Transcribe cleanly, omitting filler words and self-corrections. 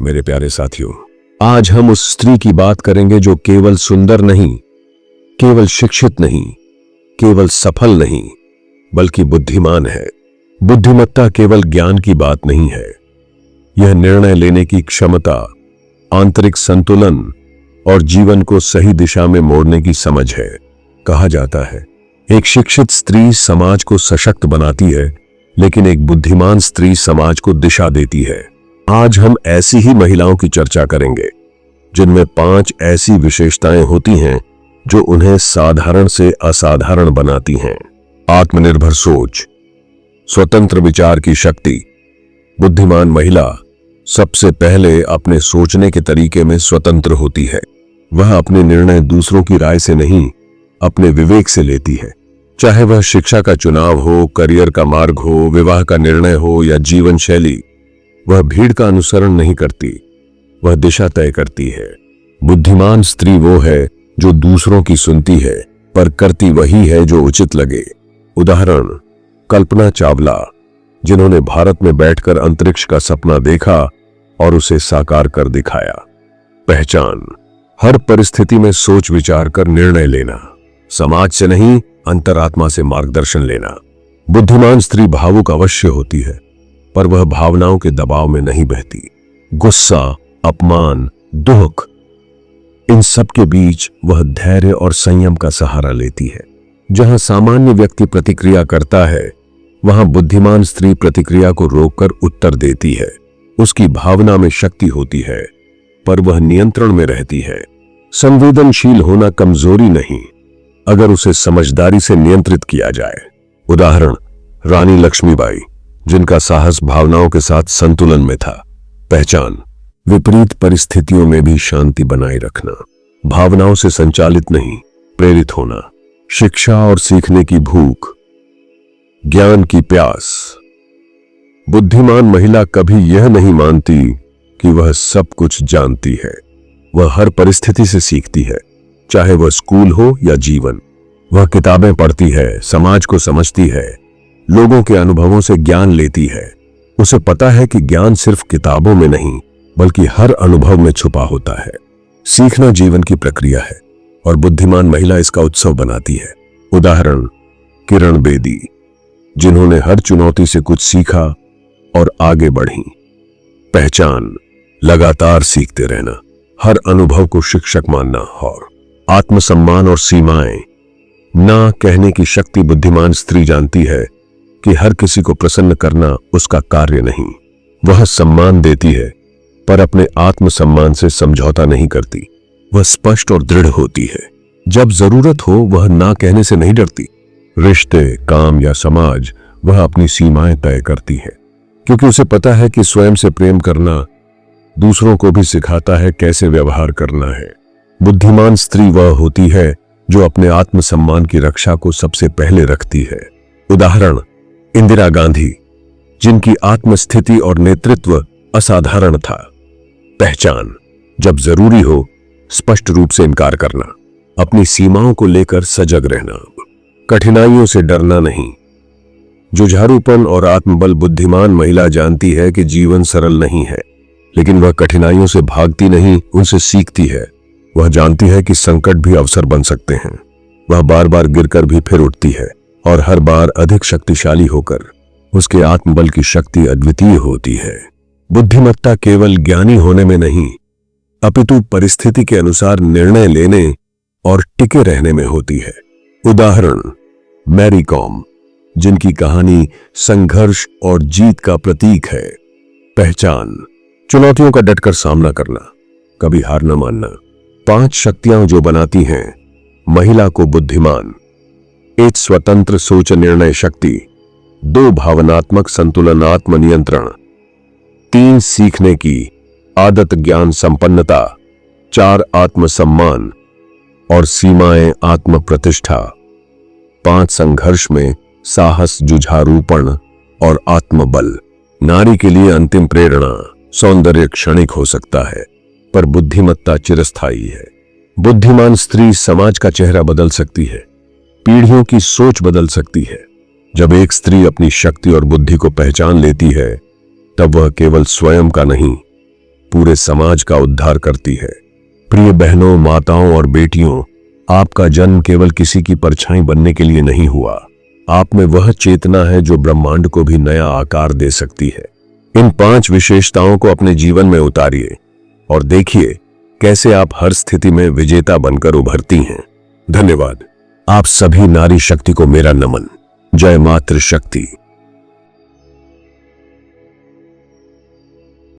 मेरे प्यारे साथियों, आज हम उस स्त्री की बात करेंगे जो केवल सुंदर नहीं, केवल शिक्षित नहीं, केवल सफल नहीं, बल्कि बुद्धिमान है। बुद्धिमत्ता केवल ज्ञान की बात नहीं है, यह निर्णय लेने की क्षमता, आंतरिक संतुलन और जीवन को सही दिशा में मोड़ने की समझ है। कहा जाता है, एक शिक्षित स्त्री समाज को सशक्त बनाती है, लेकिन एक बुद्धिमान स्त्री समाज को दिशा देती है। आज हम ऐसी ही महिलाओं की चर्चा करेंगे जिनमें 5 ऐसी विशेषताएं होती हैं जो उन्हें साधारण से असाधारण बनाती हैं। आत्मनिर्भर सोच, स्वतंत्र विचार की शक्ति। बुद्धिमान महिला सबसे पहले अपने सोचने के तरीके में स्वतंत्र होती है। वह अपने निर्णय दूसरों की राय से नहीं, अपने विवेक से लेती है। चाहे वह शिक्षा का चुनाव हो, करियर का मार्ग हो, विवाह का निर्णय हो या जीवन शैली, वह भीड़ का अनुसरण नहीं करती, वह दिशा तय करती है। बुद्धिमान स्त्री वो है जो दूसरों की सुनती है पर करती वही है जो उचित लगे। उदाहरण, कल्पना चावला, जिन्होंने भारत में बैठकर अंतरिक्ष का सपना देखा और उसे साकार कर दिखाया। पहचान, हर परिस्थिति में सोच विचार कर निर्णय लेना, समाज से नहीं अंतरात्मा से मार्गदर्शन लेना। बुद्धिमान स्त्री भावुक अवश्य होती है, पर वह भावनाओं के दबाव में नहीं बहती। गुस्सा, अपमान, दुख, इन सब के बीच वह धैर्य और संयम का सहारा लेती है। जहां सामान्य व्यक्ति प्रतिक्रिया करता है, वहां बुद्धिमान स्त्री प्रतिक्रिया को रोककर उत्तर देती है। उसकी भावना में शक्ति होती है, पर वह नियंत्रण में रहती है। संवेदनशील होना कमजोरी नहीं, अगर उसे समझदारी से नियंत्रित किया जाए। उदाहरण, रानी लक्ष्मीबाई, जिनका साहस भावनाओं के साथ संतुलन में था। पहचान, विपरीत परिस्थितियों में भी शांति बनाए रखना, भावनाओं से संचालित नहीं, प्रेरित होना। शिक्षा और सीखने की भूख, ज्ञान की प्यास। बुद्धिमान महिला कभी यह नहीं मानती कि वह सब कुछ जानती है। वह हर परिस्थिति से सीखती है, चाहे वह स्कूल हो या जीवन। वह किताबें पढ़ती है, समाज को समझती है, लोगों के अनुभवों से ज्ञान लेती है। उसे पता है कि ज्ञान सिर्फ किताबों में नहीं, बल्कि हर अनुभव में छुपा होता है। सीखना जीवन की प्रक्रिया है और बुद्धिमान महिला इसका उत्सव बनाती है। उदाहरण, किरण बेदी, जिन्होंने हर चुनौती से कुछ सीखा और आगे बढ़ी। पहचान, लगातार सीखते रहना, हर अनुभव को शिक्षक मानना। और आत्मसम्मान और सीमाएं, ना कहने की शक्ति। बुद्धिमान स्त्री जानती है कि हर किसी को प्रसन्न करना उसका कार्य नहीं। वह सम्मान देती है, पर अपने आत्मसम्मान से समझौता नहीं करती। वह स्पष्ट और दृढ़ होती है। जब जरूरत हो, वह ना कहने से नहीं डरती। रिश्ते, काम या समाज, वह अपनी सीमाएं तय करती है, क्योंकि उसे पता है कि स्वयं से प्रेम करना दूसरों को भी सिखाता है कैसे व्यवहार करना है। बुद्धिमान स्त्री वह होती है जो अपने आत्मसम्मान की रक्षा को सबसे पहले रखती है। उदाहरण, इंदिरा गांधी, जिनकी आत्मस्थिति और नेतृत्व असाधारण था। पहचान, जब जरूरी हो स्पष्ट रूप से इनकार करना, अपनी सीमाओं को लेकर सजग रहना, कठिनाइयों से डरना नहीं। जुझारूपन और आत्मबल। बुद्धिमान महिला जानती है कि जीवन सरल नहीं है, लेकिन वह कठिनाइयों से भागती नहीं, उनसे सीखती है। वह जानती है कि संकट भी अवसर बन सकते हैं। वह बार बार गिरकर भी फिर उठती है और हर बार अधिक शक्तिशाली होकर। उसके आत्मबल की शक्ति अद्वितीय होती है। बुद्धिमत्ता केवल ज्ञानी होने में नहीं, अपितु परिस्थिति के अनुसार निर्णय लेने और टिके रहने में होती है। उदाहरण, मैरी कॉम, जिनकी कहानी संघर्ष और जीत का प्रतीक है। पहचान, चुनौतियों का डटकर सामना करना, कभी हार न मानना। 5 शक्तियां जो बनाती हैं महिला को बुद्धिमान। 1 स्वतंत्र सोच निर्णय शक्ति। 2 भावनात्मक संतुलन आत्मनियंत्रण। 3 सीखने की आदत ज्ञान संपन्नता। 4 आत्मसम्मान और सीमाएं आत्म प्रतिष्ठा। 5 संघर्ष में साहस, जुझारूपण और आत्मबल। नारी के लिए अंतिम प्रेरणा, सौंदर्य क्षणिक हो सकता है, पर बुद्धिमत्ता चिरस्थायी है। बुद्धिमान स्त्री समाज का चेहरा बदल सकती है, पीढ़ियों की सोच बदल सकती है। जब एक स्त्री अपनी शक्ति और बुद्धि को पहचान लेती है, तब वह केवल स्वयं का नहीं, पूरे समाज का उद्धार करती है। प्रिय बहनों, माताओं और बेटियों, आपका जन्म केवल किसी की परछाई बनने के लिए नहीं हुआ। आप में वह चेतना है जो ब्रह्मांड को भी नया आकार दे सकती है। इन 5 विशेषताओं को अपने जीवन में उतारिए और देखिए कैसे आप हर स्थिति में विजेता बनकर उभरती हैं। धन्यवाद। आप सभी नारी शक्ति को मेरा नमन। जय मातृ शक्ति।